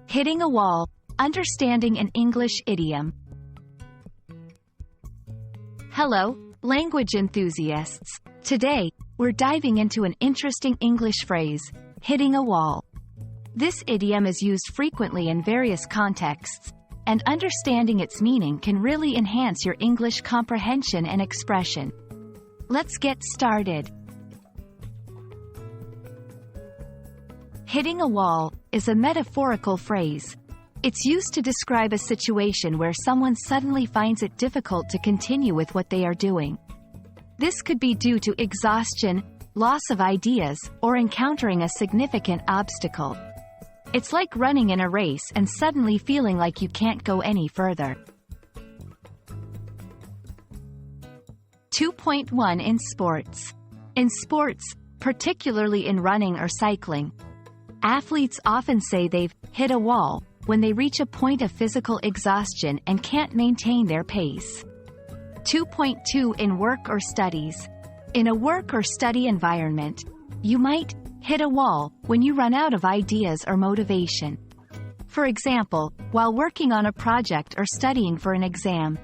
Hitting a wall, understanding an English idiom. Hello, language enthusiasts. Today, we're diving into an interesting English phrase, hitting a wall. This idiom is used frequently in various contexts, and understanding its meaning can really enhance your English comprehension and expression. Let's get started. Hitting a wall is a metaphorical phrase. It's used to describe a situation where someone suddenly finds it difficult to continue with what they are doing. This could be due to exhaustion, loss of ideas, or encountering a significant obstacle. It's like running in a race and suddenly feeling like you can't go any further. 2.1 in sports. In sports, particularly in running or cycling, athletes often say they've hit a wall when they reach a point of physical exhaustion and can't maintain their pace. 2.2 in work or studies. In a work or study environment, you might hit a wall when you run out of ideas or motivation. For example, while working on a project or studying for an exam.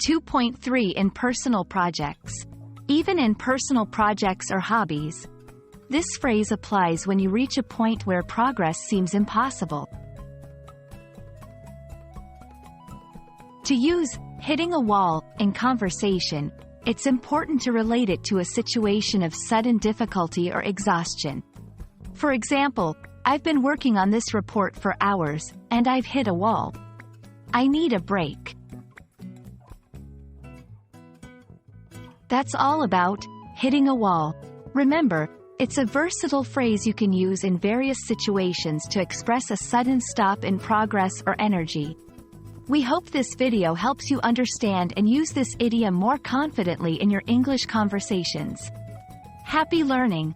2.3 in personal projects. Even in personal projects or hobbies, this phrase applies when you reach a point where progress seems impossible. To use hitting a wall in conversation, it's important to relate it to a situation of sudden difficulty or exhaustion. For example, I've been working on this report for hours, and I've hit a wall. I need a break. That's all about hitting a wall. Remember, it's a versatile phrase you can use in various situations to express a sudden stop in progress or energy. We hope this video helps you understand and use this idiom more confidently in your English conversations. Happy learning!